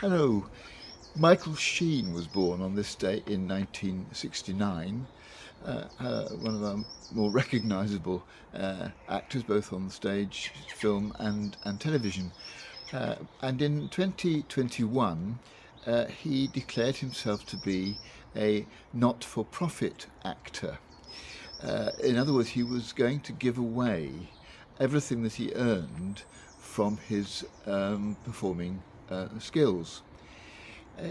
Hello. Michael Sheen was born on this day in 1969, one of our more recognisable actors, both on the stage, film, and television. And in 2021, he declared himself to be a not for profit actor. In other words, he was going to give away everything that he earned from his performing skills.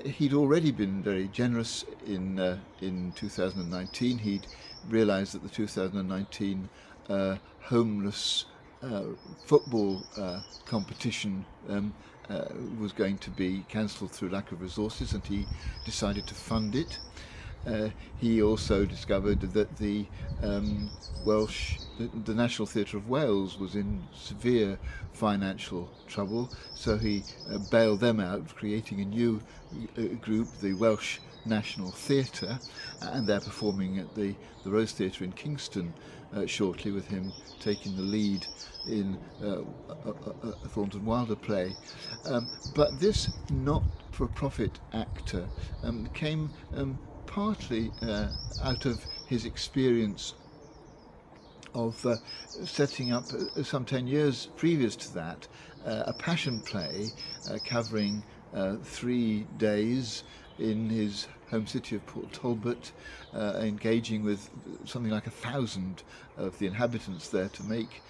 He'd already been very generous in 2019. He'd realised that the 2019 homeless football competition was going to be cancelled through lack of resources, and he decided to fund it. He also discovered that the National Theatre of Wales was in severe financial trouble, so he bailed them out, creating a new group, the Welsh National Theatre, and they're performing at the Rose Theatre in Kingston shortly, with him taking the lead in a Thornton Wilder play. But this not-for-profit actor came partly out of his experience of setting up, some 10 years previous to that, a passion play covering 3 days in his home city of Port Talbot, engaging with something like 1,000 of the inhabitants there to make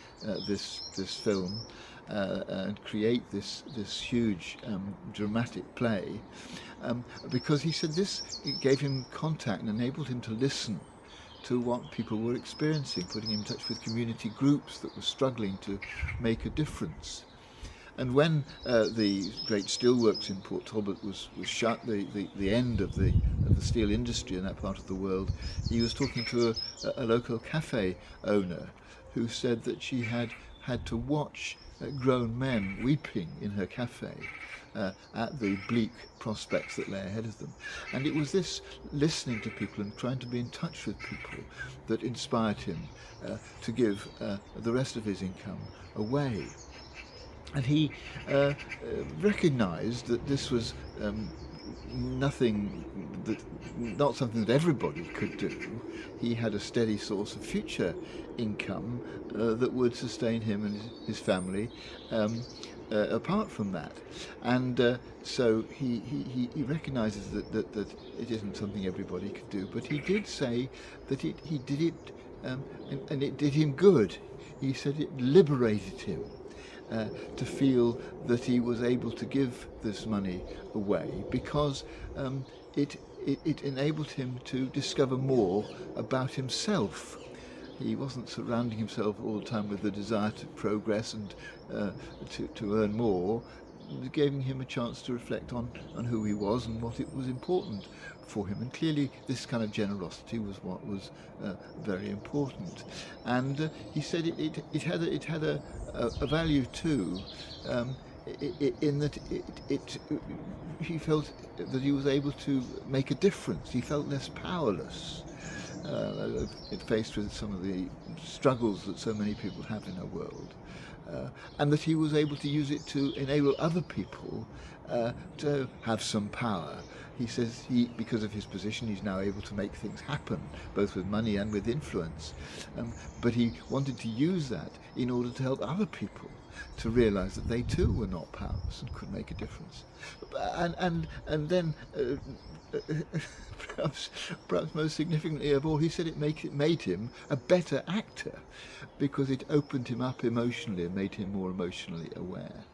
this film and create this huge dramatic play, because he said this gave him contact and enabled him to listen to what people were experiencing, putting him in touch with community groups that were struggling to make a difference. And when the great steelworks in Port Talbot was shut, the end of the steel industry in that part of the world, he was talking to a local cafe owner who said that she had to watch grown men weeping in her cafe at the bleak prospects that lay ahead of them. And it was this listening to people and trying to be in touch with people that inspired him to give the rest of his income away. And he recognised that this was not something that everybody could do. He had a steady source of future income that would sustain him and his family apart from that. And so he recognises that it isn't something everybody could do, but he did say that he did it and it did him good. He said it liberated him to feel that he was able to give this money away, because it enabled him to discover more about himself. He wasn't surrounding himself all the time with the desire to progress and to earn more. It gave him a chance to reflect on who he was and what it was important for him. And clearly this kind of generosity was what was very important. And he said it had a value too, in that he felt that he was able to make a difference. He felt less powerless, faced with some of the struggles that so many people have in our world. And that he was able to use it to enable other people to have some power. He says because of his position, he's now able to make things happen, both with money and with influence. But he wanted to use that in order to help other people to realise that they too were not powerless and could make a difference. And then perhaps most significantly of all, he said it made him a better actor, because it opened him up emotionally and made him more emotionally aware.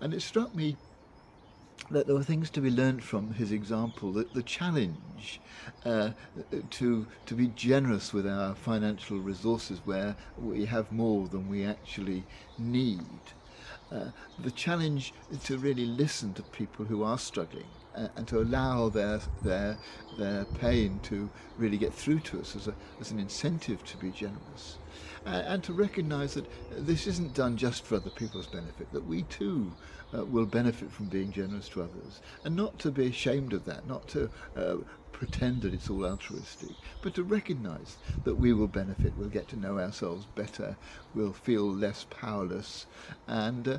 And it struck me that there were things to be learned from his example, that the challenge to be generous with our financial resources where we have more than we actually need, the challenge to really listen to people who are struggling and to allow their pain to really get through to us as an incentive to be generous. And to recognise that this isn't done just for other people's benefit, that we too will benefit from being generous to others, and not to be ashamed of that, not to pretend that it's all altruistic, but to recognise that we will benefit, we'll get to know ourselves better, we'll feel less powerless, and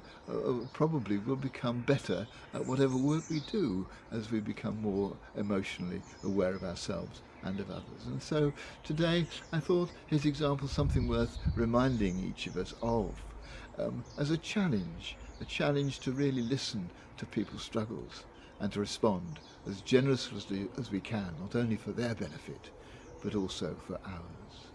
probably will become better at whatever work we do as we become more emotionally aware of ourselves and of others. And so today I thought his example is something worth reminding each of us of, as a challenge to really listen to people's struggles and to respond as generously as we can, not only for their benefit, but also for ours.